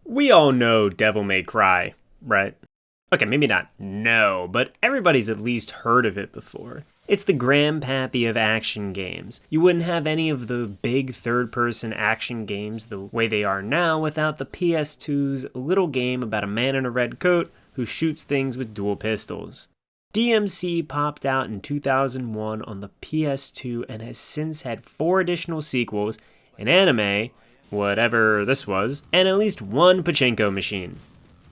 We all know Devil May Cry, right? Okay, maybe not know, but everybody's at least heard of it before. It's the grandpappy of action games. You wouldn't have any of the big third-person action games the way they are now without the PS2's little game about a man in a red coat who shoots things with dual pistols. DMC popped out in 2001 on the PS2 and has since had 4 additional sequels, an anime, whatever this was, and at least 1 pachinko machine.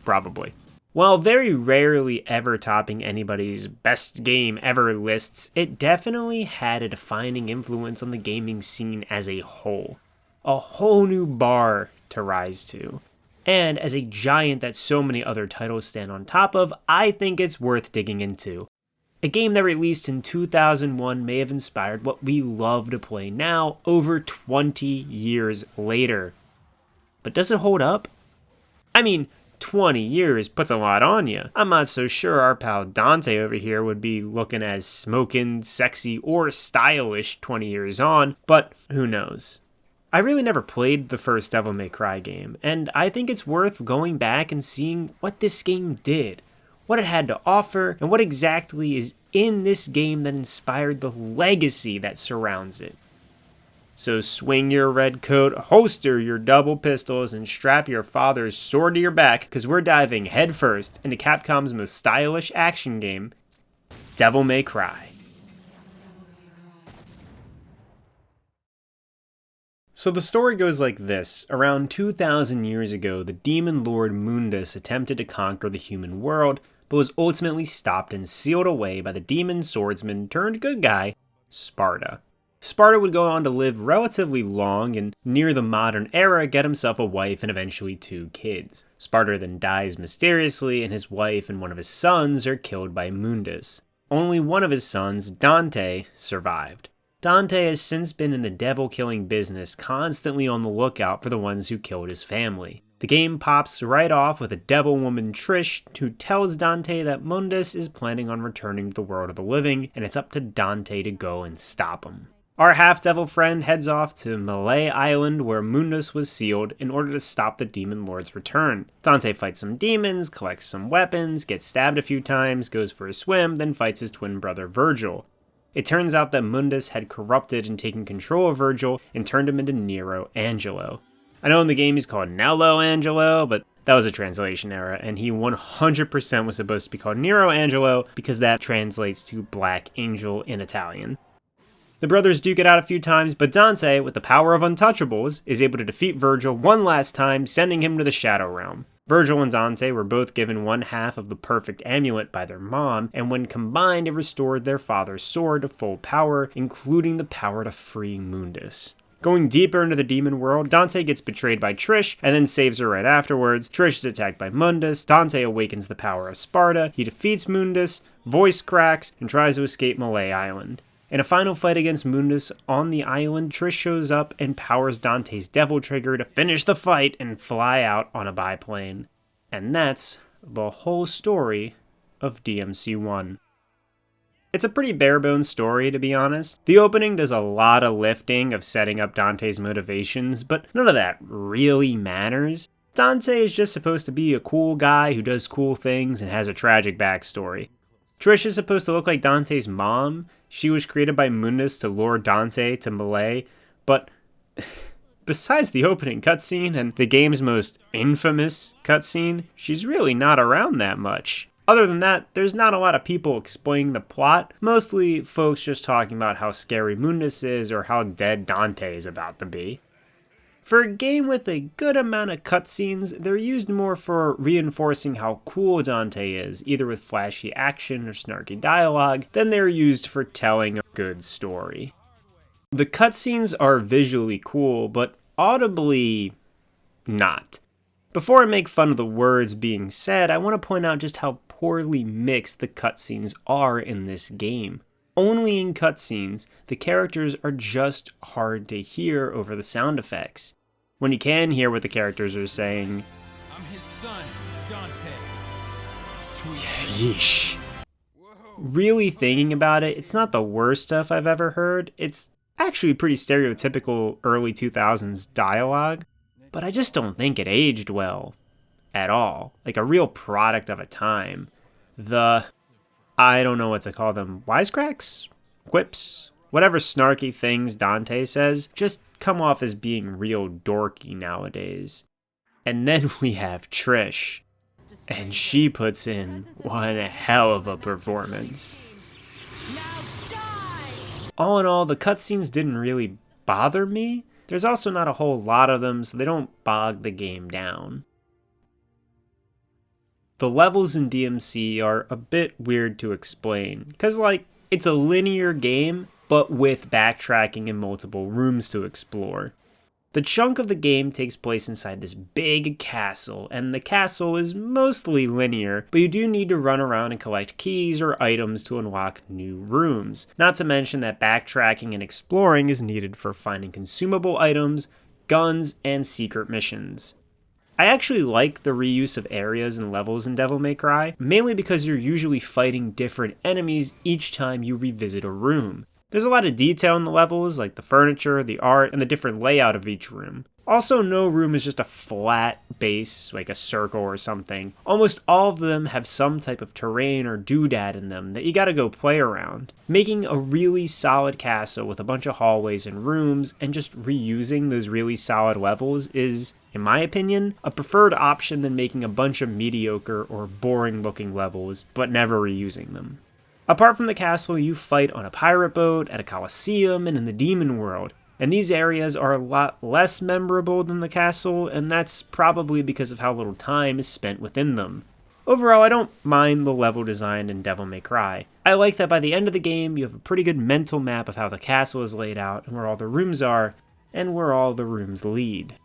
Probably. While very rarely ever topping anybody's best game ever lists, it definitely had a defining influence on the gaming scene as a whole. A whole new bar to rise to. And as a giant that so many other titles stand on top of, I think it's worth digging into. A game that released in 2001 may have inspired what we love to play now, over 20 years later. But does it hold up? I mean, 20 years puts a lot on you. I'm not so sure our pal Dante over here would be looking as smoking, sexy, or stylish 20 years on, but who knows. I really never played the first Devil May Cry game, and I think it's worth going back and seeing what this game did, what it had to offer, and what exactly is in this game that inspired the legacy that surrounds it. So swing your red coat, holster your double pistols, and strap your father's sword to your back, because we're diving headfirst into Capcom's most stylish action game, Devil May Cry. So the story goes like this. Around 2,000 years ago, the demon lord Mundus attempted to conquer the human world, but was ultimately stopped and sealed away by the demon swordsman turned good guy, Sparda. Sparda would go on to live relatively long and, near the modern era, get himself a wife and eventually 2 kids. Sparda then dies mysteriously, and his wife and one of his sons are killed by Mundus. Only one of his sons, Dante, survived. Dante has since been in the devil-killing business, constantly on the lookout for the ones who killed his family. The game pops right off with a devil woman Trish who tells Dante that Mundus is planning on returning to the world of the living, and it's up to Dante to go and stop him. Our half-devil friend heads off to Malay Island where Mundus was sealed in order to stop the demon lord's return. Dante fights some demons, collects some weapons, gets stabbed a few times, goes for a swim, then fights his twin brother Virgil. It turns out that Mundus had corrupted and taken control of Virgil and turned him into Nero Angelo. I know in the game he's called Nello Angelo, but that was a translation error, and he 100% was supposed to be called Nero Angelo because that translates to Black Angel in Italian. The brothers duke it out a few times, but Dante, with the power of Untouchables, is able to defeat Virgil one last time, sending him to the Shadow Realm. Virgil and Dante were both given one half of the perfect amulet by their mom, and when combined it restored their father's sword to full power, including the power to free Mundus. Going deeper into the demon world, Dante gets betrayed by Trish, and then saves her right afterwards. Trish is attacked by Mundus, Dante awakens the power of Sparda, he defeats Mundus, voice cracks, and tries to escape Malay Island. In a final fight against Mundus on the island, Trish shows up and powers Dante's Devil Trigger to finish the fight and fly out on a biplane. And that's the whole story of DMC1. It's a pretty bare-bones story, to be honest. The opening does a lot of lifting of setting up Dante's motivations, but none of that really matters. Dante is just supposed to be a cool guy who does cool things and has a tragic backstory. Trish is supposed to look like Dante's mom. She was created by Mundus to lure Dante to Malay, but besides the opening cutscene and the game's most infamous cutscene, she's really not around that much. Other than that, there's not a lot of people explaining the plot, mostly folks just talking about how scary Mundus is or how dead Dante is about to be. For a game with a good amount of cutscenes, they're used more for reinforcing how cool Dante is, either with flashy action or snarky dialogue, than they're used for telling a good story. The cutscenes are visually cool, but audibly not. Before I make fun of the words being said, I want to point out just how poorly mixed the cutscenes are in this game. Only in cutscenes, the characters are just hard to hear over the sound effects. When you can hear what the characters are saying, I'm his son, Dante. Sweet. Yeesh. Really thinking about it, it's not the worst stuff I've ever heard. It's actually pretty stereotypical early 2000s dialogue, but I just don't think it aged well. at all. Like a real product of a time. I don't know what to call them, wisecracks? Quips? Whatever snarky things Dante says just come off as being real dorky nowadays. And then we have Trish. And she puts in one hell of a performance. All in all, the cutscenes didn't really bother me. There's also not a whole lot of them, so they don't bog the game down. The levels in DMC are a bit weird to explain, because it's a linear game, but with backtracking and multiple rooms to explore. The chunk of the game takes place inside this big castle, and the castle is mostly linear, but you do need to run around and collect keys or items to unlock new rooms. Not to mention that backtracking and exploring is needed for finding consumable items, guns, and secret missions. I actually like the reuse of areas and levels in Devil May Cry, mainly because you're usually fighting different enemies each time you revisit a room. There's a lot of detail in the levels, like the furniture, the art, and the different layout of each room. Also, no room is just a flat base, like a circle or something. Almost all of them have some type of terrain or doodad in them that you gotta go play around. Making a really solid castle with a bunch of hallways and rooms, and just reusing those really solid levels is, in my opinion, a preferred option than making a bunch of mediocre or boring looking levels, but never reusing them. Apart from the castle, you fight on a pirate boat, at a coliseum, and in the demon world. And these areas are a lot less memorable than the castle, and that's probably because of how little time is spent within them. Overall, I don't mind the level design in Devil May Cry. I like that by the end of the game, you have a pretty good mental map of how the castle is laid out, and where all the rooms are, and where all the rooms lead.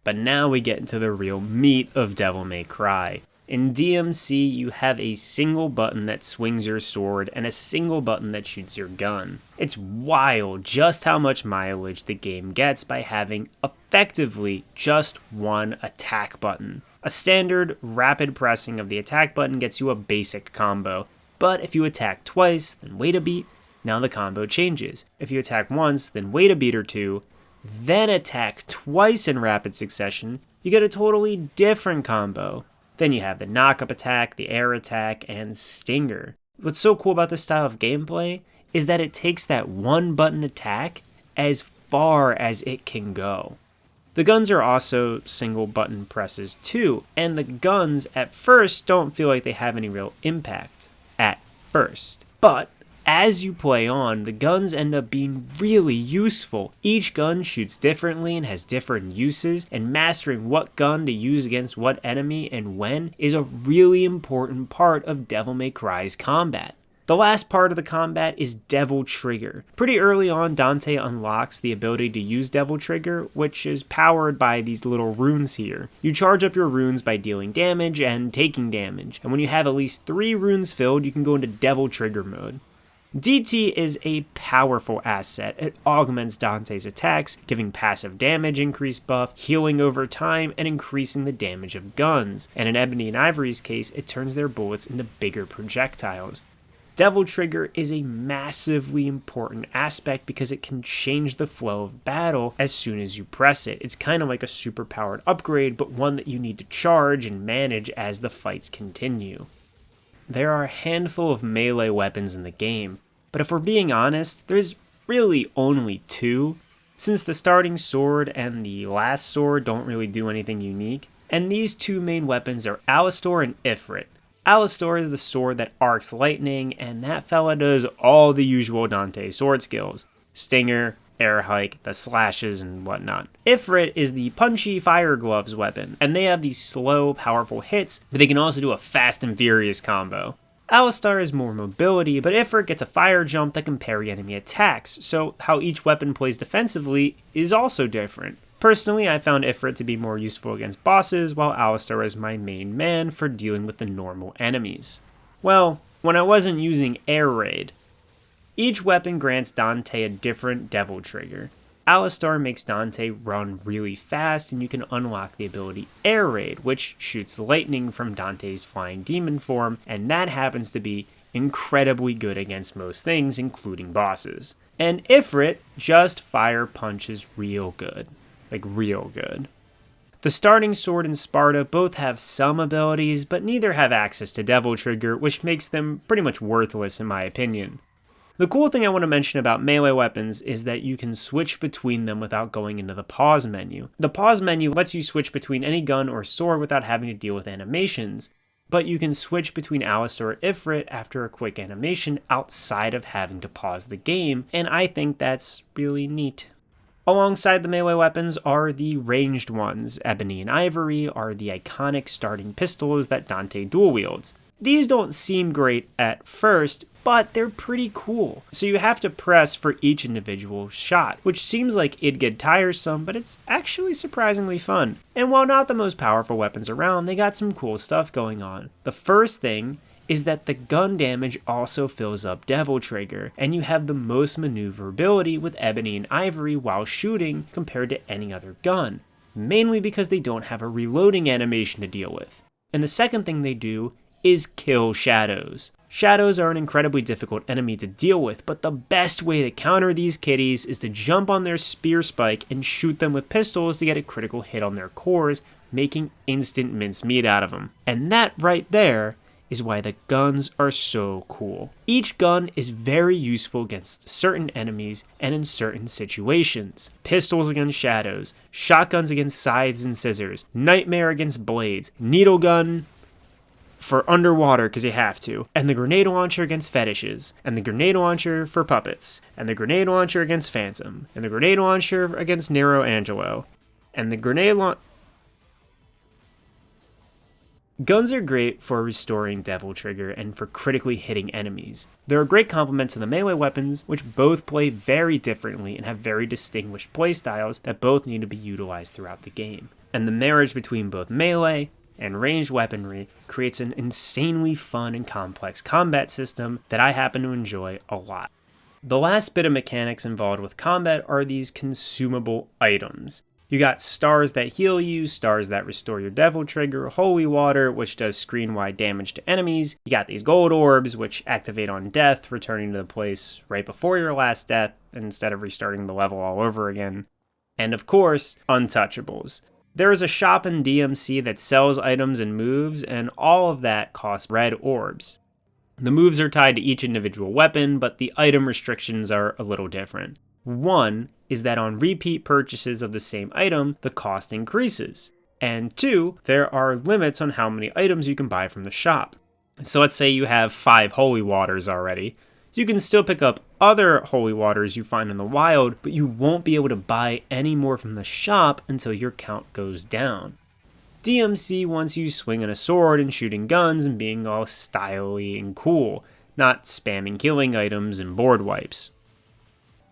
But now we get into the real meat of Devil May Cry. In DMC, you have a single button that swings your sword and a single button that shoots your gun. It's wild just how much mileage the game gets by having effectively just one attack button. A standard rapid pressing of the attack button gets you a basic combo, but if you attack twice, then wait a beat, now the combo changes. If you attack once, then wait a beat or two, then attack twice in rapid succession, you get a totally different combo. Then you have the knock-up attack, the air attack, and stinger. What's so cool about this style of gameplay is that it takes that one-button attack as far as it can go. The guns are also single-button presses too, and the guns at first don't feel like they have any real impact at first. But as you play on, the guns end up being really useful. Each gun shoots differently and has different uses, and mastering what gun to use against what enemy and when is a really important part of Devil May Cry's combat. The last part of the combat is Devil Trigger. Pretty early on, Dante unlocks the ability to use Devil Trigger, which is powered by these little runes here. You charge up your runes by dealing damage and taking damage, and when you have at least 3 runes filled, you can go into Devil Trigger mode. DT is a powerful asset. It augments Dante's attacks, giving passive damage increase buff, healing over time, and increasing the damage of guns. And in Ebony and Ivory's case, it turns their bullets into bigger projectiles. Devil Trigger is a massively important aspect because it can change the flow of battle as soon as you press it. It's kind of like a super-powered upgrade, but one that you need to charge and manage as the fights continue. There are a handful of melee weapons in the game, but if we're being honest, there's really only 2, since the starting sword and the last sword don't really do anything unique, and these 2 main weapons are Alastor and Ifrit. Alastor is the sword that arcs lightning, and that fella does all the usual Dante sword skills: stinger, air hike, the slashes, and whatnot. Ifrit is the punchy fire gloves weapon, and they have these slow, powerful hits, but they can also do a fast and furious combo. Alastor is more mobility, but Ifrit gets a fire jump that can parry enemy attacks, so how each weapon plays defensively is also different. Personally, I found Ifrit to be more useful against bosses, while Alastor is my main man for dealing with the normal enemies. Well, when I wasn't using Air Raid. Each weapon grants Dante a different Devil Trigger. Alastor makes Dante run really fast, and you can unlock the ability Air Raid, which shoots lightning from Dante's flying demon form, and that happens to be incredibly good against most things, including bosses. And Ifrit just fire punches real good. Like real good. The starting sword and Sparta both have some abilities, but neither have access to Devil Trigger, which makes them pretty much worthless in my opinion. The cool thing I want to mention about melee weapons is that you can switch between them without going into the pause menu. The pause menu lets you switch between any gun or sword without having to deal with animations, but you can switch between Alistar or Ifrit after a quick animation outside of having to pause the game, and I think that's really neat. Alongside the melee weapons are the ranged ones. Ebony and Ivory are the iconic starting pistols that Dante dual wields. These don't seem great at first, but they're pretty cool. So you have to press for each individual shot, which seems like it'd get tiresome, but it's actually surprisingly fun. And while not the most powerful weapons around, they got some cool stuff going on. The first thing is that the gun damage also fills up Devil Trigger, and you have the most maneuverability with Ebony and Ivory while shooting compared to any other gun, mainly because they don't have a reloading animation to deal with. And the second thing they do is kill shadows. Shadows are an incredibly difficult enemy to deal with, but the best way to counter these kitties is to jump on their spear spike and shoot them with pistols to get a critical hit on their cores, making instant mincemeat out of them. And that right there is why the guns are so cool. Each gun is very useful against certain enemies and in certain situations. Pistols against shadows, shotguns against scythes and scissors, nightmare against blades, needle gun for underwater because you have to, and the grenade launcher against fetishes, and the grenade launcher for puppets, and the grenade launcher against Phantom, and the grenade launcher against Nero Angelo, and the grenade launcher. Guns are great for restoring Devil Trigger and for critically hitting enemies. They're a great complement to the melee weapons, which both play very differently and have very distinguished playstyles that both need to be utilized throughout the game. And the marriage between both melee and ranged weaponry creates an insanely fun and complex combat system that I happen to enjoy a lot. The last bit of mechanics involved with combat are these consumable items. You got stars that heal you, stars that restore your Devil Trigger, holy water, which does screen-wide damage to enemies. You got these gold orbs, which activate on death, returning to the place right before your last death, instead of restarting the level all over again. And of course, untouchables. There is a shop in DMC that sells items and moves, and all of that costs red orbs. The moves are tied to each individual weapon, but the item restrictions are a little different. One is that on repeat purchases of the same item, the cost increases. And two, there are limits on how many items you can buy from the shop. So let's say you have 5 holy waters already. You can still pick up other holy waters you find in the wild, but you won't be able to buy any more from the shop until your count goes down. DMC wants you swinging a sword and shooting guns and being all stylish and cool, not spamming killing items and board wipes.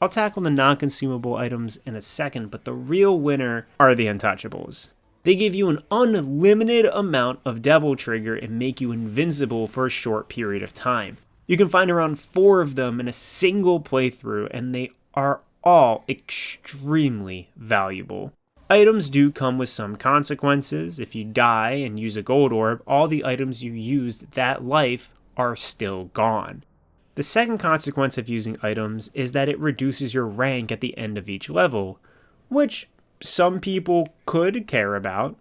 I'll tackle the non-consumable items in a second, but the real winner are the untouchables. They give you an unlimited amount of Devil Trigger and make you invincible for a short period of time. You can find around 4 of them in a single playthrough, and they are all extremely valuable. Items do come with some consequences. If you die and use a gold orb, all the items you used that life are still gone. The second consequence of using items is that it reduces your rank at the end of each level, which some people could care about.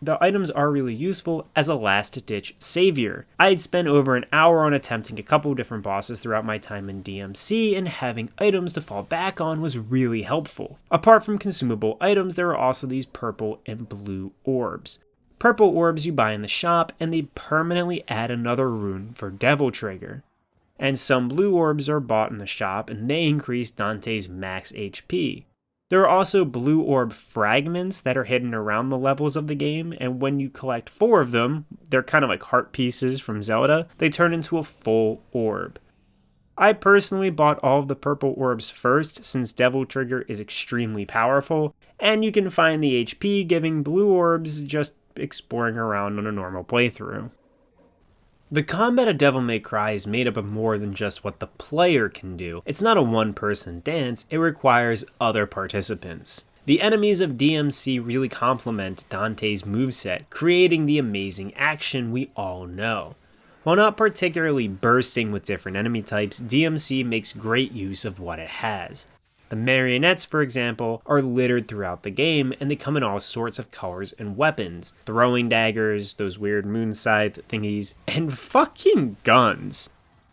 The items are really useful as a last-ditch savior. I'd spent over an hour on attempting a couple different bosses throughout my time in DMC, and having items to fall back on was really helpful. Apart from consumable items, there are also these purple and blue orbs. Purple orbs you buy in the shop, and they permanently add another rune for Devil Trigger. And some blue orbs are bought in the shop, and they increase Dante's max HP. There are also blue orb fragments that are hidden around the levels of the game, and when you collect 4 of them, they're kind of like heart pieces from Zelda, they turn into a full orb. I personally bought all of the purple orbs first, since Devil Trigger is extremely powerful, and you can find the HP giving blue orbs just exploring around on a normal playthrough. The combat of Devil May Cry is made up of more than just what the player can do. It's not a one-person dance, it requires other participants. The enemies of DMC really complement Dante's moveset, creating the amazing action we all know. While not particularly bursting with different enemy types, DMC makes great use of what it has. The marionettes, for example, are littered throughout the game, and they come in all sorts of colors and weapons. Throwing daggers, those weird moon scythe thingies, and fucking guns.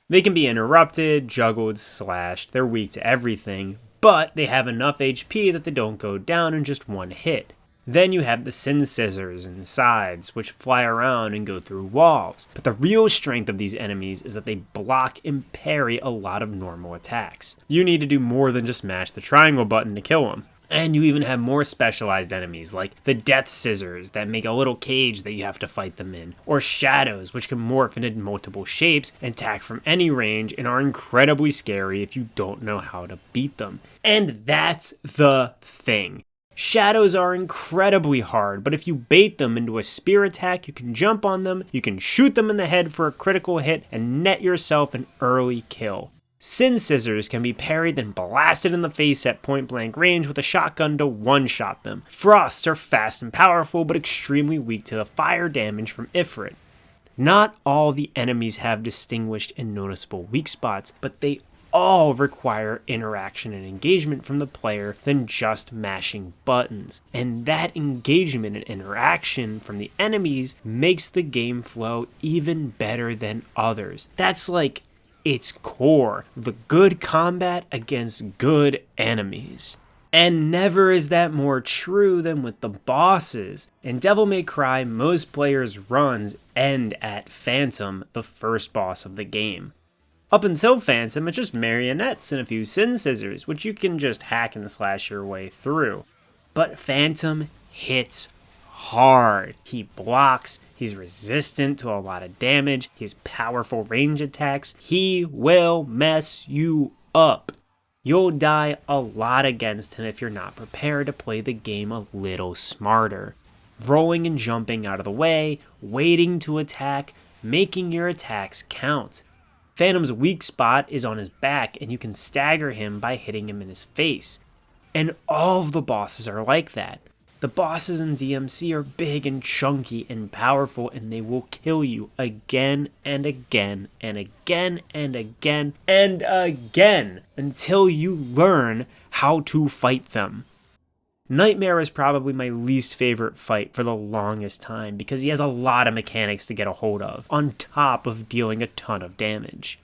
They can be interrupted, juggled, slashed, they're weak to everything, but they have enough HP that they don't go down in just one hit. Then you have the Sin Scissors and Scythes, which fly around and go through walls. But the real strength of these enemies is that they block and parry a lot of normal attacks. You need to do more than just mash the triangle button to kill them. And you even have more specialized enemies like the Death Scissors that make a little cage that you have to fight them in, or Shadows, which can morph into multiple shapes and attack from any range and are incredibly scary if you don't know how to beat them. And that's the thing. Shadows are incredibly hard, but if you bait them into a spear attack, you can jump on them, you can shoot them in the head for a critical hit, and net yourself an early kill. Sin Scissors can be parried and blasted in the face at point blank range with a shotgun to one-shot them. Frosts are fast and powerful, but extremely weak to the fire damage from Ifrit. Not all the enemies have distinguished and noticeable weak spots, but they all require interaction and engagement from the player than just mashing buttons. And that engagement and interaction from the enemies makes the game flow even better than others. That's like its core, the good combat against good enemies. And never is that more true than with the bosses. In Devil May Cry, most players' runs end at Phantom, the first boss of the game. Up until Phantom, it's just marionettes and a few Sin Scissors, which you can just hack and slash your way through. But Phantom hits hard. He blocks, he's resistant to a lot of damage, he has powerful range attacks, he will mess you up. You'll die a lot against him if you're not prepared to play the game a little smarter. Rolling and jumping out of the way, waiting to attack, making your attacks count. Phantom's weak spot is on his back, and you can stagger him by hitting him in his face. And all of the bosses are like that. The bosses in DMC are big and chunky and powerful, and they will kill you again and again and again and again and again until you learn how to fight them. Nightmare is probably my least favorite fight for the longest time because he has a lot of mechanics to get a hold of, on top of dealing a ton of damage.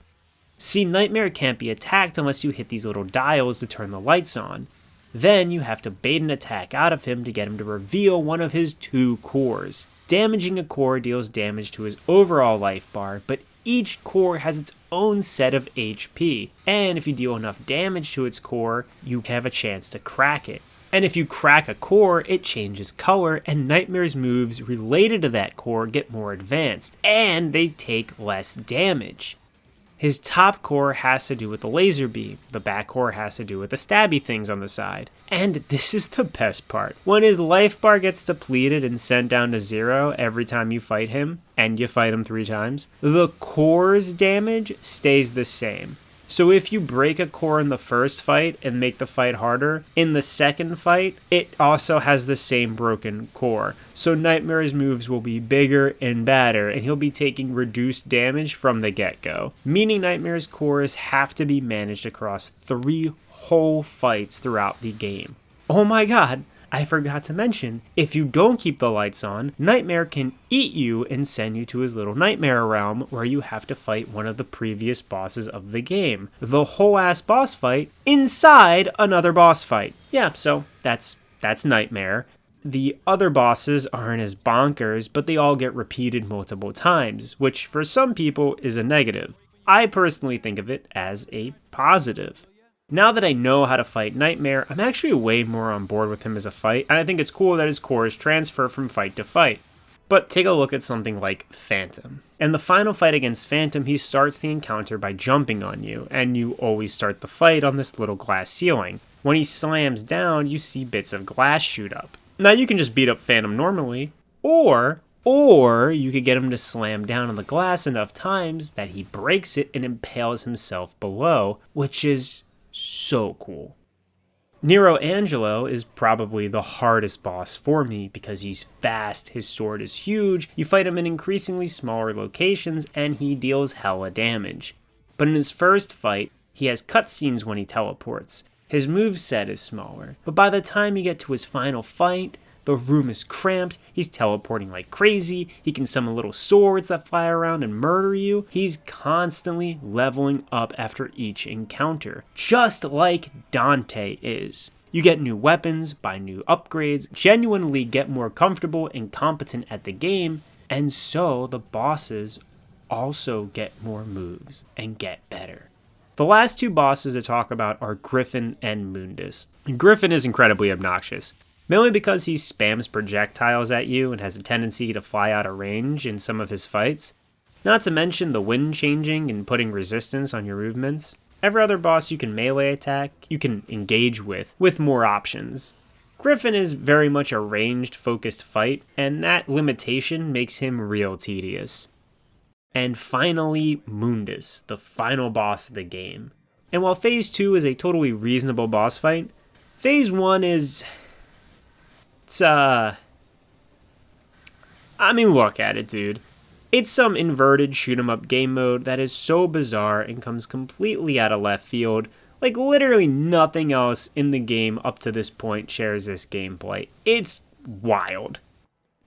See, Nightmare can't be attacked unless you hit these little dials to turn the lights on. Then you have to bait an attack out of him to get him to reveal one of his 2 cores. Damaging a core deals damage to his overall life bar, but each core has its own set of HP, and if you deal enough damage to its core, you have a chance to crack it. And if you crack a core, it changes color, and Nightmare's moves related to that core get more advanced, and they take less damage. His top core has to do with the laser beam, the back core has to do with the stabby things on the side. And this is the best part. When his life bar gets depleted and sent down to 0 every time you fight him, and you fight him 3 times, the core's damage stays the same. So if you break a core in the first fight and make the fight harder, in the second fight, it also has the same broken core. So Nightmare's moves will be bigger and badder, and he'll be taking reduced damage from the get-go. Meaning Nightmare's cores have to be managed across 3 whole fights throughout the game. Oh my god! I forgot to mention, if you don't keep the lights on, Nightmare can eat you and send you to his little nightmare realm where you have to fight one of the previous bosses of the game. The whole ass boss fight inside another boss fight. Yeah, so that's Nightmare. The other bosses aren't as bonkers, but they all get repeated multiple times, which for some people is a negative. I personally think of it as a positive. Now that I know how to fight Nightmare, I'm actually way more on board with him as a fight, and I think it's cool that his cores transfer from fight to fight. But take a look at something like Phantom. In the final fight against Phantom, he starts the encounter by jumping on you, and you always start the fight on this little glass ceiling. When he slams down, you see bits of glass shoot up. Now you can just beat up Phantom normally, or you could get him to slam down on the glass enough times that he breaks it and impales himself below, which is so cool. Nero Angelo is probably the hardest boss for me because he's fast, his sword is huge, you fight him in increasingly smaller locations, and he deals hella damage. But in his first fight, he has cutscenes when he teleports. His moveset is smaller, but by the time you get to his final fight, the room is cramped, he's teleporting like crazy, he can summon little swords that fly around and murder you. He's constantly leveling up after each encounter, just like Dante is. You get new weapons, buy new upgrades, genuinely get more comfortable and competent at the game, and so the bosses also get more moves and get better. The last two bosses to talk about are Griffin and Mundus. Griffin is incredibly obnoxious, mainly because he spams projectiles at you and has a tendency to fly out of range in some of his fights, not to mention the wind changing and putting resistance on your movements. Every other boss you can melee attack, you can engage with more options. Griffin is very much a ranged, focused fight, and that limitation makes him real tedious. And finally, Mundus, the final boss of the game. And while Phase 2 is a totally reasonable boss fight, Phase 1 is... look at it, dude. It's some inverted shoot-'em-up game mode that is so bizarre and comes completely out of left field. Like, literally nothing else in the game up to this point shares this gameplay. It's wild.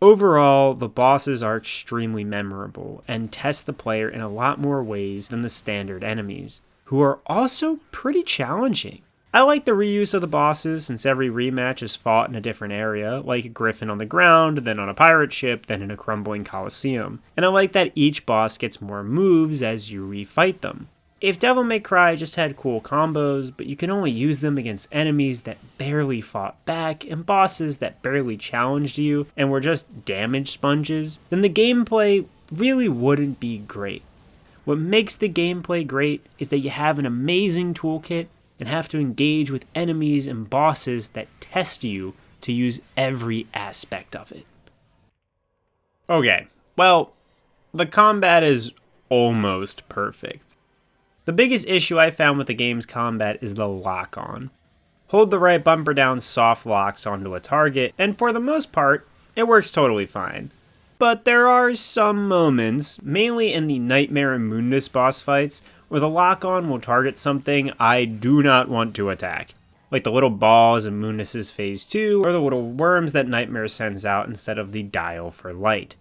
Overall, the bosses are extremely memorable and test the player in a lot more ways than the standard enemies, who are also pretty challenging. I like the reuse of the bosses since every rematch is fought in a different area, like Griffin on the ground, then on a pirate ship, then in a crumbling coliseum. And I like that each boss gets more moves as you refight them. If Devil May Cry just had cool combos, but you can only use them against enemies that barely fought back and bosses that barely challenged you and were just damage sponges, then the gameplay really wouldn't be great. What makes the gameplay great is that you have an amazing toolkit and have to engage with enemies and bosses that test you to use every aspect of it. Okay, well, the combat is almost perfect. The biggest issue I found with the game's combat is the lock-on. Hold the right bumper down soft locks onto a target, and for the most part, it works totally fine. But there are some moments, mainly in the Nightmare and Mundus boss fights, where the lock-on will target something I do not want to attack, like the little balls in Mundus' Phase 2, or the little worms that Nightmare sends out instead of the dial for light.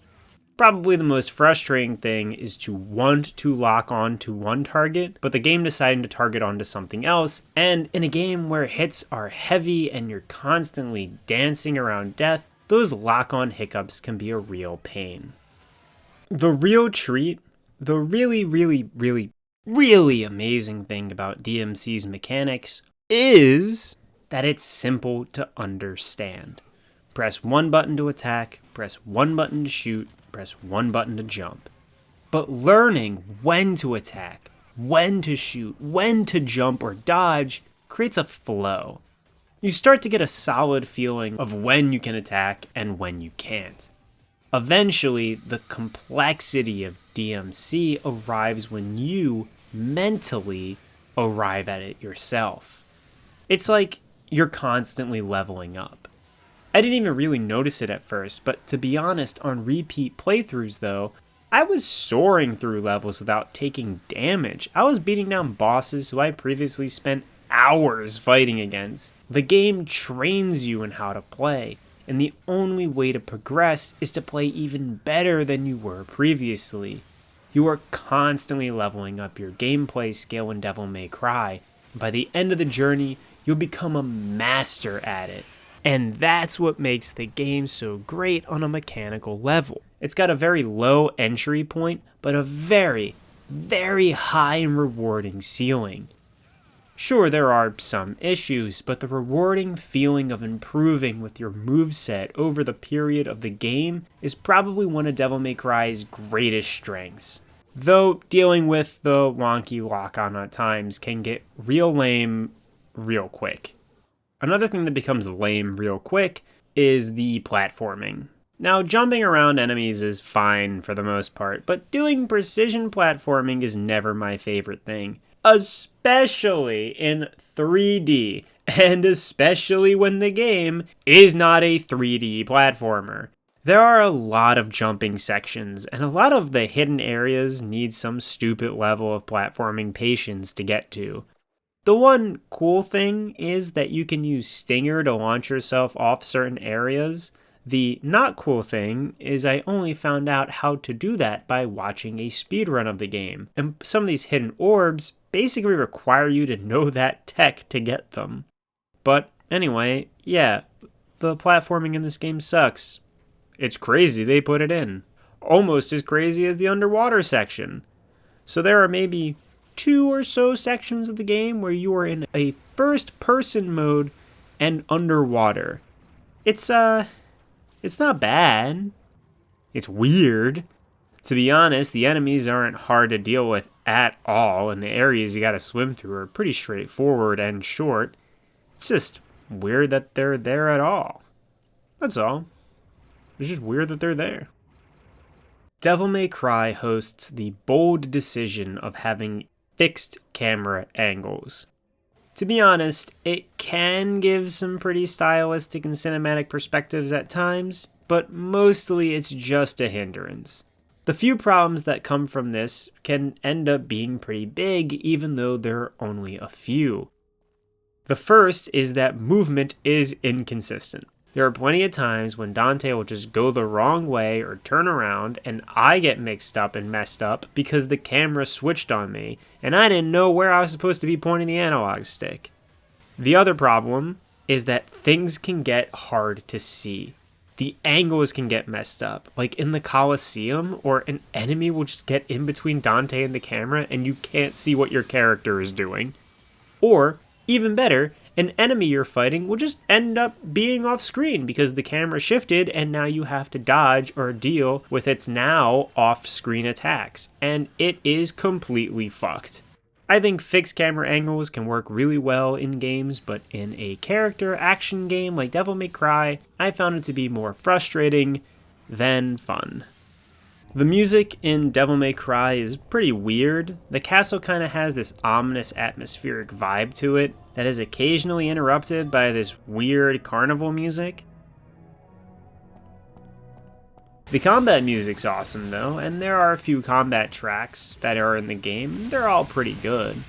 Probably the most frustrating thing is to want to lock on to one target, but the game deciding to target onto something else, and in a game where hits are heavy and you're constantly dancing around death, those lock-on hiccups can be a real pain. The real treat, the really amazing thing about DMC's mechanics is that it's simple to understand. Press one button to attack, press one button to shoot, press one button to jump. But learning when to attack, when to shoot, when to jump or dodge creates a flow. You start to get a solid feeling of when you can attack and when you can't. Eventually, the complexity of DMC arrives when you mentally arrive at it yourself. It's like you're constantly leveling up. I didn't even really notice it at first, but to be honest, on repeat playthroughs though, I was soaring through levels without taking damage. I was beating down bosses who I previously spent hours fighting against. The game trains you in how to play, and the only way to progress is to play even better than you were previously. You are constantly leveling up your gameplay skill in Devil May Cry, and by the end of the journey, you'll become a master at it. And that's what makes the game so great on a mechanical level. It's got a very low entry point, but a very high and rewarding ceiling. Sure, there are some issues, but the rewarding feeling of improving with your moveset over the period of the game is probably one of Devil May Cry's greatest strengths. Though dealing with the wonky lock-on at times can get real lame real quick. Another thing that becomes lame real quick is the platforming. Now, jumping around enemies is fine for the most part, but doing precision platforming is never my favorite thing. Especially in 3D, and especially when the game is not a 3D platformer. There are a lot of jumping sections, and a lot of the hidden areas need some stupid level of platforming patience to get to. The one cool thing is that you can use Stinger to launch yourself off certain areas. The not cool thing is I only found out how to do that by watching a speedrun of the game, and some of these hidden orbs basically require you to know that tech to get them. But anyway, yeah, the platforming in this game sucks. It's crazy they put it in. Almost as crazy as the underwater section. So there are maybe 2 or so sections of the game where you are in a first-person mode and underwater. It's not bad. It's weird. To be honest, the enemies aren't hard to deal with at all, and the areas you gotta swim through are pretty straightforward and short. It's just weird that they're there at all. That's all. It's just weird that they're there. Devil May Cry hosts the bold decision of having fixed camera angles. To be honest, it can give some pretty stylistic and cinematic perspectives at times, but mostly it's just a hindrance. The few problems that come from this can end up being pretty big, even though there are only a few. The first is that movement is inconsistent. There are plenty of times when Dante will just go the wrong way or turn around, and I get mixed up and messed up because the camera switched on me, and I didn't know where I was supposed to be pointing the analog stick. The other problem is that things can get hard to see. The angles can get messed up, like in the Colosseum, or an enemy will just get in between Dante and the camera, and you can't see what your character is doing. Or, even better, an enemy you're fighting will just end up being off screen because the camera shifted and now you have to dodge or deal with its now off screen attacks, and it is completely fucked. I think fixed camera angles can work really well in games, but in a character action game like Devil May Cry, I found it to be more frustrating than fun. The music in Devil May Cry is pretty weird. The castle kind of has this ominous atmospheric vibe to it that is occasionally interrupted by this weird carnival music. The combat music's awesome though, and there are a few combat tracks that are in the game. They're all pretty good.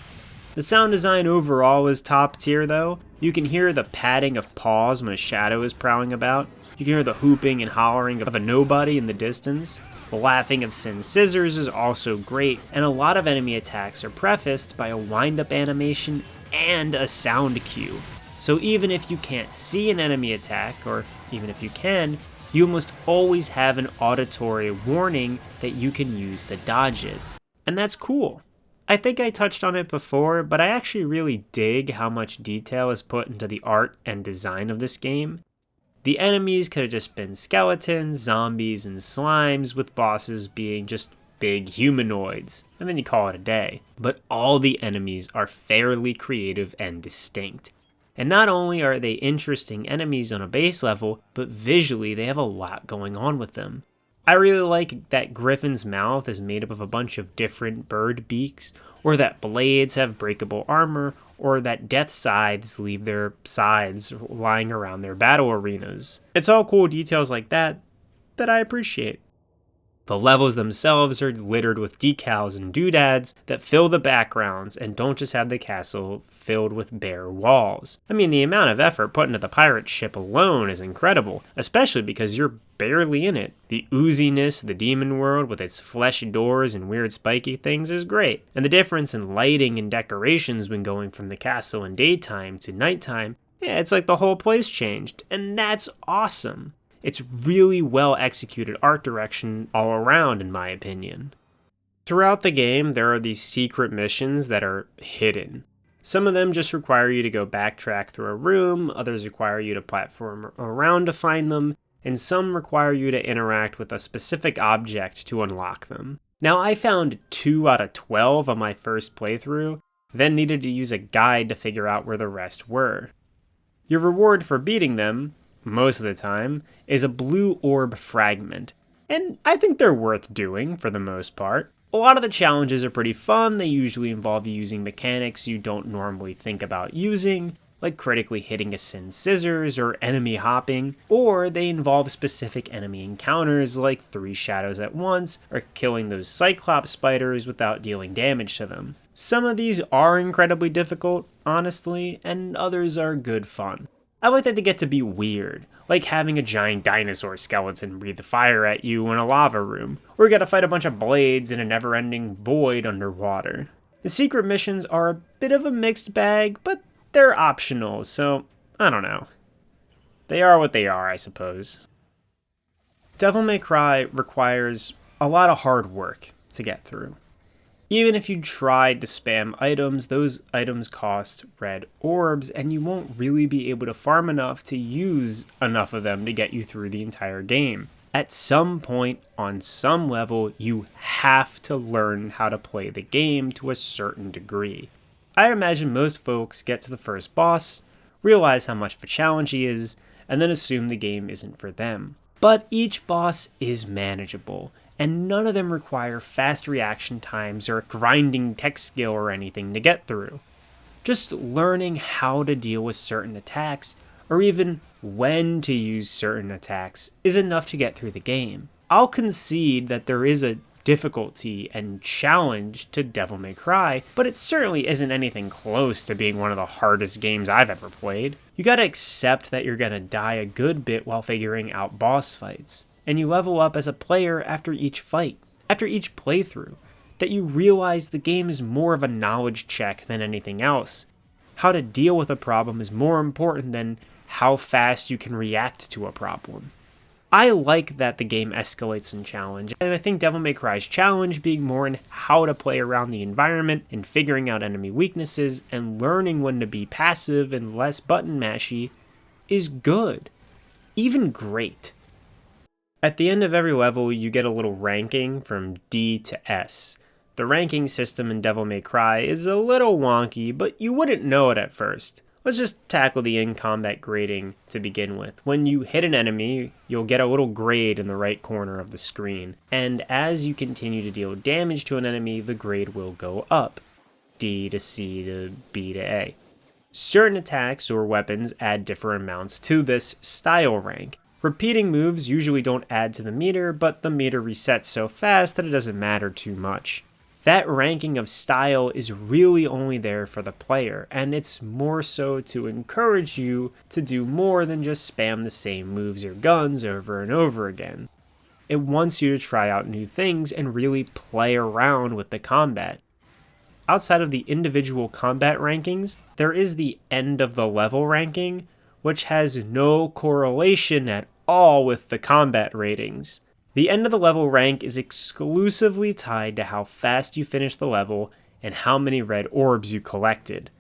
The sound design overall is top tier though. You can hear the padding of paws when a shadow is prowling about. You can hear the hooping and hollering of a nobody in the distance. The laughing of Sin Scissors is also great, and a lot of enemy attacks are prefaced by a wind-up animation and a sound cue. So even if you can't see an enemy attack, or even if you can, you almost always have an auditory warning that you can use to dodge it. And that's cool. I think I touched on it before, but I actually really dig how much detail is put into the art and design of this game. The enemies could have just been skeletons, zombies, and slimes, with bosses being just big humanoids, and then you call it a day. But all the enemies are fairly creative and distinct. And not only are they interesting enemies on a base level, but visually they have a lot going on with them. I really like that Griffin's mouth is made up of a bunch of different bird beaks, or that blades have breakable armor, or that death scythes leave their scythes lying around their battle arenas. It's all cool details like that I appreciate. The levels themselves are littered with decals and doodads that fill the backgrounds and don't just have the castle filled with bare walls. I mean, the amount of effort put into the pirate ship alone is incredible, especially because you're barely in it. The ooziness of the demon world with its flesh doors and weird spiky things is great, and the difference in lighting and decorations when going from the castle in daytime to nighttime, yeah, it's like the whole place changed, and that's awesome. It's really well executed art direction all around, in my opinion. Throughout the game, there are these secret missions that are hidden. Some of them just require you to go backtrack through a room, others require you to platform around to find them, and some require you to interact with a specific object to unlock them. Now, I found 2 out of 12 on my first playthrough, then needed to use a guide to figure out where the rest were. Your reward for beating them, most of the time, is a blue orb fragment, and I think they're worth doing for the most part. A lot of the challenges are pretty fun. They usually involve you using mechanics you don't normally think about using, like critically hitting a Sin Scissors or enemy hopping, or they involve specific enemy encounters like 3 shadows at once, or killing those Cyclops spiders without dealing damage to them. Some of these are incredibly difficult, honestly, and others are good fun. I like that they get to be weird, like having a giant dinosaur skeleton breathe fire at you in a lava room, or you gotta fight a bunch of blades in a never-ending void underwater. The secret missions are a bit of a mixed bag, but they're optional, so I don't know. They are what they are, I suppose. Devil May Cry requires a lot of hard work to get through. Even if you tried to spam items, those items cost red orbs, and you won't really be able to farm enough to use enough of them to get you through the entire game. At some point, on some level, you have to learn how to play the game to a certain degree. I imagine most folks get to the first boss, realize how much of a challenge he is, and then assume the game isn't for them. But each boss is manageable, and none of them require fast reaction times or grinding tech skill or anything to get through. Just learning how to deal with certain attacks, or even when to use certain attacks, is enough to get through the game. I'll concede that there is a difficulty and challenge to Devil May Cry, but it certainly isn't anything close to being one of the hardest games I've ever played. You gotta accept that you're gonna die a good bit while figuring out boss fights, and you level up as a player after each fight, after each playthrough, that you realize the game is more of a knowledge check than anything else. How to deal with a problem is more important than how fast you can react to a problem. I like that the game escalates in challenge, and I think Devil May Cry's challenge being more in how to play around the environment and figuring out enemy weaknesses and learning when to be passive and less button mashy is good, even great. At the end of every level, you get a little ranking from D to S. The ranking system in Devil May Cry is a little wonky, but you wouldn't know it at first. Let's just tackle the in-combat grading to begin with. When you hit an enemy, you'll get a little grade in the right corner of the screen, and as you continue to deal damage to an enemy, the grade will go up. D to C to B to A. Certain attacks or weapons add different amounts to this style rank. Repeating moves usually don't add to the meter, but the meter resets so fast that it doesn't matter too much. That ranking of style is really only there for the player, and it's more so to encourage you to do more than just spam the same moves or guns over and over again. It wants you to try out new things and really play around with the combat. Outside of the individual combat rankings, there is the end of the level ranking, which has no correlation at all with the combat ratings. The end of the level rank is exclusively tied to how fast you finish the level and how many red orbs you collected.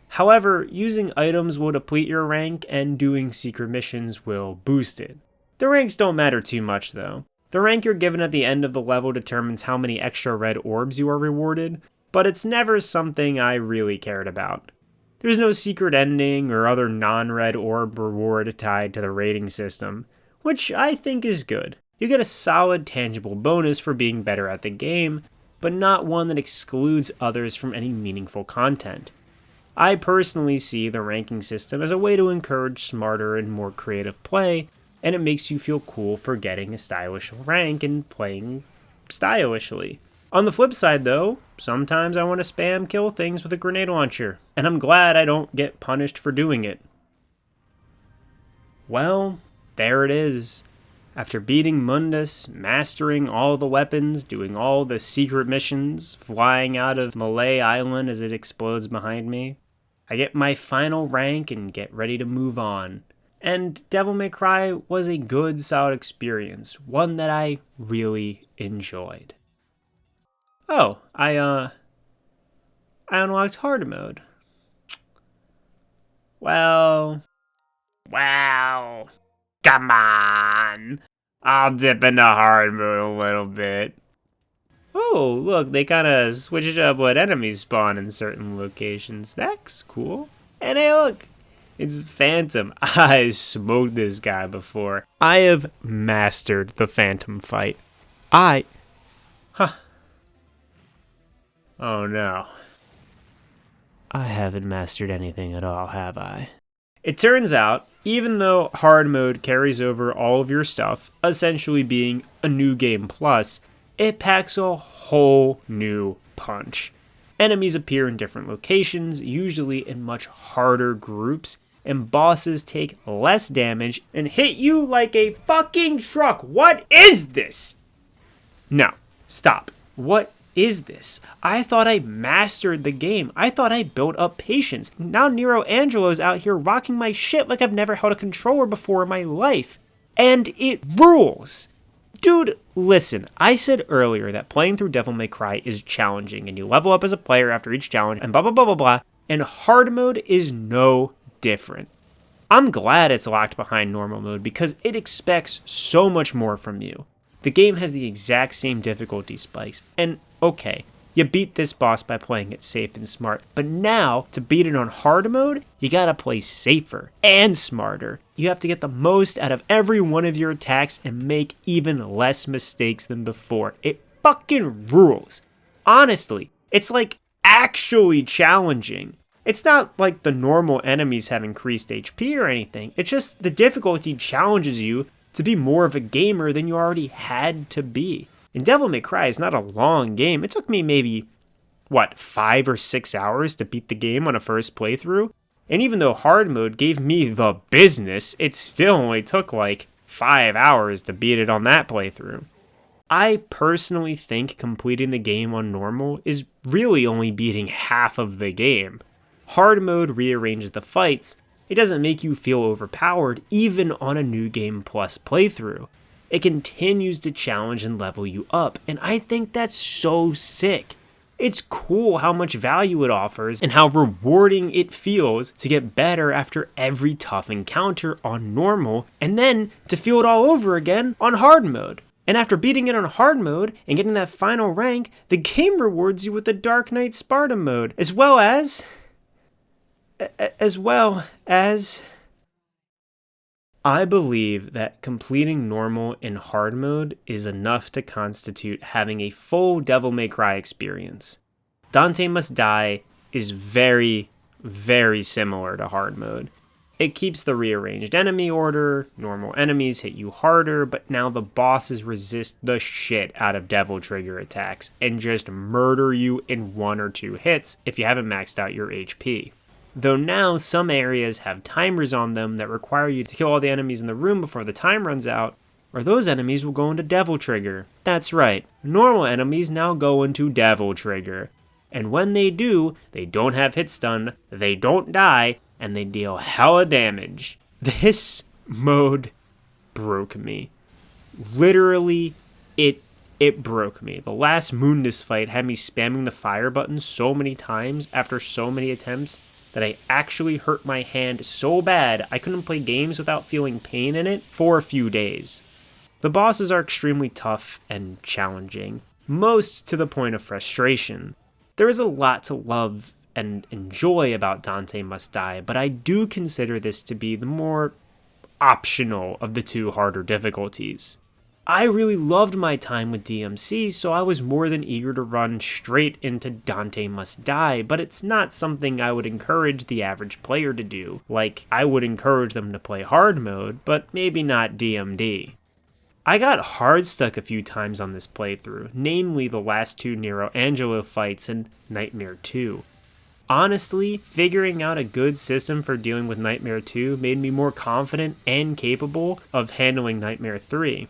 However, using items will deplete your rank and doing secret missions will boost it. The ranks don't matter too much though. The rank you're given at the end of the level determines how many extra red orbs you are rewarded, but it's never something I really cared about. There's no secret ending or other non-red orb reward tied to the rating system, which I think is good. You get a solid, tangible bonus for being better at the game, but not one that excludes others from any meaningful content. I personally see the ranking system as a way to encourage smarter and more creative play, and it makes you feel cool for getting a stylish rank and playing stylishly. On the flip side though, sometimes I want to spam kill things with a grenade launcher, and I'm glad I don't get punished for doing it. Well, there it is. After beating Mundus, mastering all the weapons, doing all the secret missions, flying out of Malay Island as it explodes behind me, I get my final rank and get ready to move on. And Devil May Cry was a good, solid experience, one that I really enjoyed. Oh, I unlocked hard mode. Well, come on. I'll dip into hard mode a little bit. Oh, look, they kind of switched up what enemies spawn in certain locations. That's cool. And hey, look, it's Phantom. I smoked this guy before. I have mastered the Phantom fight. Oh no. I haven't mastered anything at all, have I? It turns out, even though hard mode carries over all of your stuff, essentially being a new game plus, it packs a whole new punch. Enemies appear in different locations, usually in much harder groups, and bosses take less damage and hit you like a fucking truck. What is this? No, stop. What is this? I thought I mastered the game. I thought I built up patience. Now Nero Angelo's out here rocking my shit like I've never held a controller before in my life. And it rules. Dude, listen, I said earlier that playing through Devil May Cry is challenging and you level up as a player after each challenge and blah blah blah blah blah, and hard mode is no different. I'm glad it's locked behind normal mode because it expects so much more from you. The game has the exact same difficulty spikes, and okay, you beat this boss by playing it safe and smart, but now, to beat it on hard mode, you gotta play safer and smarter. You have to get the most out of every one of your attacks and make even less mistakes than before. It fucking rules. Honestly, it's like actually challenging. It's not like the normal enemies have increased HP or anything, it's just the difficulty challenges you to be more of a gamer than you already had to be. And Devil May Cry is not a long game. It took me maybe, 5 or 6 hours to beat the game on a first playthrough? And even though hard mode gave me the business, it still only took 5 hours to beat it on that playthrough. I personally think completing the game on normal is really only beating half of the game. Hard mode rearranges the fights. It doesn't make you feel overpowered even on a New Game Plus playthrough. It continues to challenge and level you up, and I think that's so sick. It's cool how much value it offers and how rewarding it feels to get better after every tough encounter on normal, and then to feel it all over again on hard mode. And after beating it on hard mode and getting that final rank, the game rewards you with the Dark Knight Sparta mode, as well as I believe that completing normal in hard mode is enough to constitute having a full Devil May Cry experience. Dante Must Die is very, very similar to hard mode. It keeps the rearranged enemy order, normal enemies hit you harder, but now the bosses resist the shit out of Devil Trigger attacks and just murder you in 1 or 2 hits if you haven't maxed out your HP. Though now some areas have timers on them that require you to kill all the enemies in the room before the time runs out, or those enemies will go into Devil Trigger. That's right, normal enemies now go into Devil Trigger. And when they do, they don't have hit stun, they don't die, and they deal hella damage. This mode broke me. Literally, it broke me. The last Mundus fight had me spamming the fire button so many times after so many attempts that I actually hurt my hand so bad I couldn't play games without feeling pain in it for a few days. The bosses are extremely tough and challenging, most to the point of frustration. There is a lot to love and enjoy about Dante Must Die, but I do consider this to be the more optional of the 2 harder difficulties. I really loved my time with DMC, so I was more than eager to run straight into Dante Must Die, but it's not something I would encourage the average player to do. Like, I would encourage them to play hard mode, but maybe not DMD. I got hard stuck a few times on this playthrough, namely the last 2 Nero Angelo fights and Nightmare 2. Honestly, figuring out a good system for dealing with Nightmare 2 made me more confident and capable of handling Nightmare 3.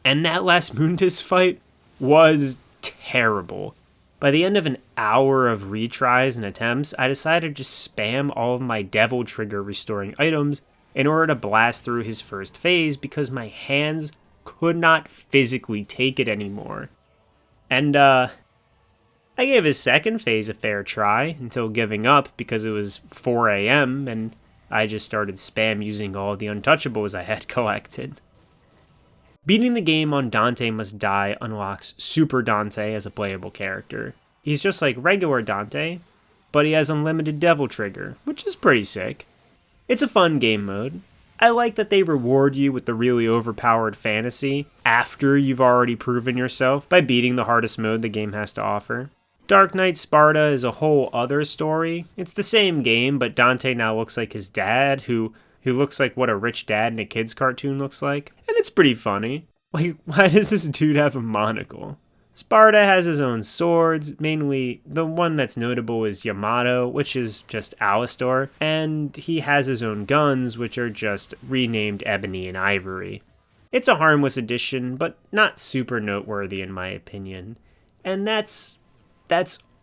And that last Mundus fight was terrible. By the end of an hour of retries and attempts, I decided to just spam all of my Devil Trigger restoring items in order to blast through his first phase because my hands could not physically take it anymore. And I gave his second phase a fair try until giving up because it was 4 a.m. and I just started spam using all of the untouchables I had collected. Beating the game on Dante Must Die unlocks Super Dante as a playable character. He's just like regular Dante, but he has unlimited Devil Trigger, which is pretty sick. It's a fun game mode. I like that they reward you with the really overpowered fantasy after you've already proven yourself by beating the hardest mode the game has to offer. Dark Knight Sparta is a whole other story. It's the same game, but Dante now looks like his dad, who looks like what a rich dad in a kid's cartoon looks like. And it's pretty funny. Like, why does this dude have a monocle? Sparta has his own swords, mainly the one that's notable is Yamato, which is just Alistar, and he has his own guns, which are just renamed Ebony and Ivory. It's a harmless addition, but not super noteworthy in my opinion. And that's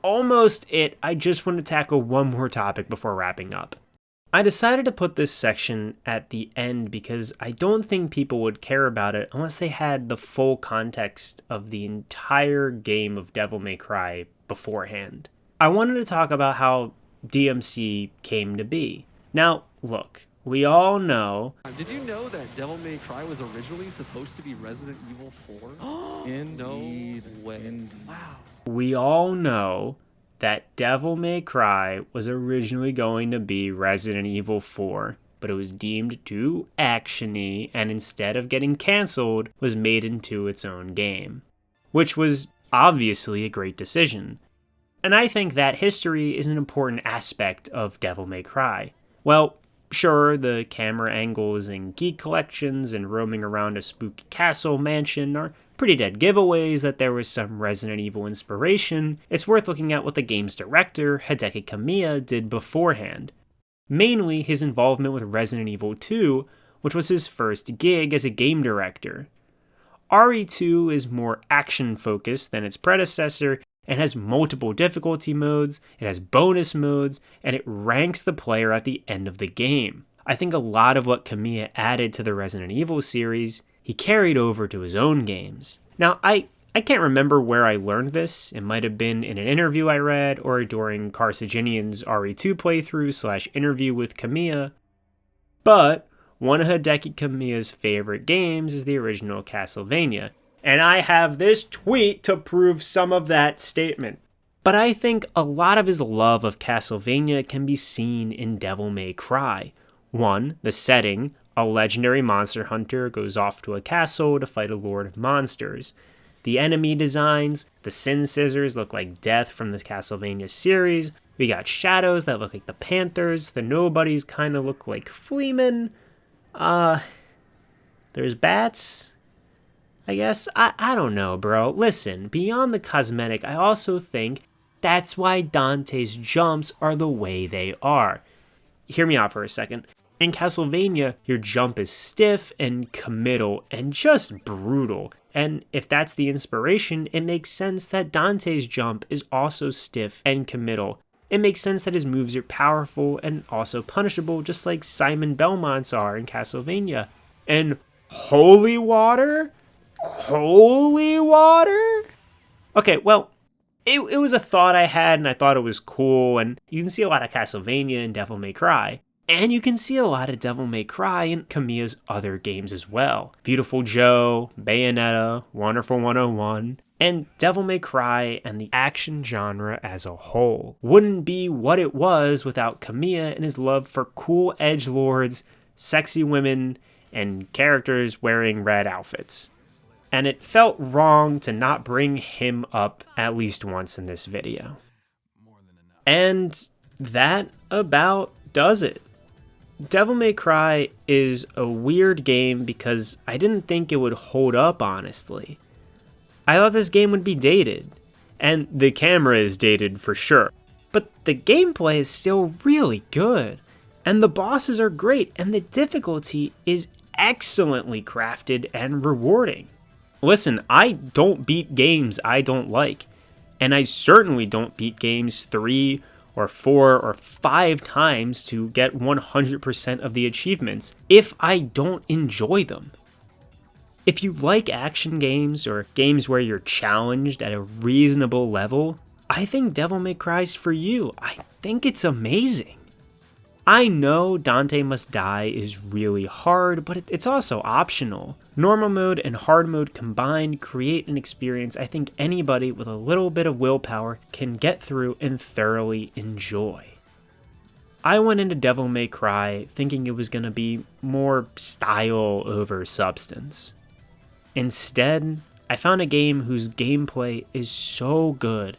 almost it. I just want to tackle one more topic before wrapping up. I decided to put this section at the end because I don't think people would care about it unless they had the full context of the entire game of Devil May Cry beforehand. I wanted to talk about how DMC came to be. Now, look, we all know... Did you know that Devil May Cry was originally supposed to be Resident Evil 4? Indeed. No way. Indeed. Wow. We all know that Devil May Cry was originally going to be Resident Evil 4, but it was deemed too action-y and instead of getting cancelled, was made into its own game, which was obviously a great decision. And I think that history is an important aspect of Devil May Cry. Well, sure, the camera angles and geek collections and roaming around a spooky castle mansion are pretty dead giveaways that there was some Resident Evil inspiration. It's worth looking at what the game's director, Hideki Kamiya, did beforehand. Mainly his involvement with Resident Evil 2, which was his first gig as a game director. RE2 is more action-focused than its predecessor and has multiple difficulty modes, it has bonus modes, and it ranks the player at the end of the game. I think a lot of what Kamiya added to the Resident Evil series, he carried over to his own games. Now, I can't remember where I learned this. It might have been in an interview I read or during Carcinogen's RE2 playthrough / interview with Kamiya, but one of Hideki Kamiya's favorite games is the original Castlevania, and I have this tweet to prove some of that statement. But I think a lot of his love of Castlevania can be seen in Devil May Cry. 1. The setting. A legendary monster hunter goes off to a castle to fight a lord of monsters. The enemy designs, the Sin Scissors look like Death from the Castlevania series. We got shadows that look like the Panthers. The nobodies kind of look like Fleamen. There's bats, I guess. I don't know, bro. Listen, beyond the cosmetic, I also think that's why Dante's jumps are the way they are. Hear me out for a second. In Castlevania, your jump is stiff and committal and just brutal. And if that's the inspiration, it makes sense that Dante's jump is also stiff and committal. It makes sense that his moves are powerful and also punishable, just like Simon Belmont's are in Castlevania. And holy water? Holy water? Okay, well, it was a thought I had and I thought it was cool, and you can see a lot of Castlevania in Devil May Cry. And you can see a lot of Devil May Cry in Kamiya's other games as well. Beautiful Joe, Bayonetta, Wonderful 101, and Devil May Cry and the action genre as a whole wouldn't be what it was without Kamiya and his love for cool edgelords, sexy women, and characters wearing red outfits. And it felt wrong to not bring him up at least once in this video. And that about does it. Devil May Cry is a weird game because I didn't think it would hold up, honestly. I thought this game would be dated, and the camera is dated for sure, but the gameplay is still really good, and the bosses are great, and the difficulty is excellently crafted and rewarding. Listen, I don't beat games I don't like, and I certainly don't beat games 3 or 4 or 5 times to get 100% of the achievements if I don't enjoy them. If you like action games or games where you're challenged at a reasonable level, I think Devil May Cry's for you. I think it's amazing. I know Dante Must Die is really hard, but it's also optional. Normal mode and hard mode combined create an experience I think anybody with a little bit of willpower can get through and thoroughly enjoy. I went into Devil May Cry thinking it was going to be more style over substance. Instead, I found a game whose gameplay is so good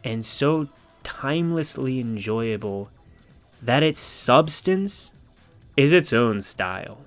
and so timelessly enjoyable that its substance is its own style.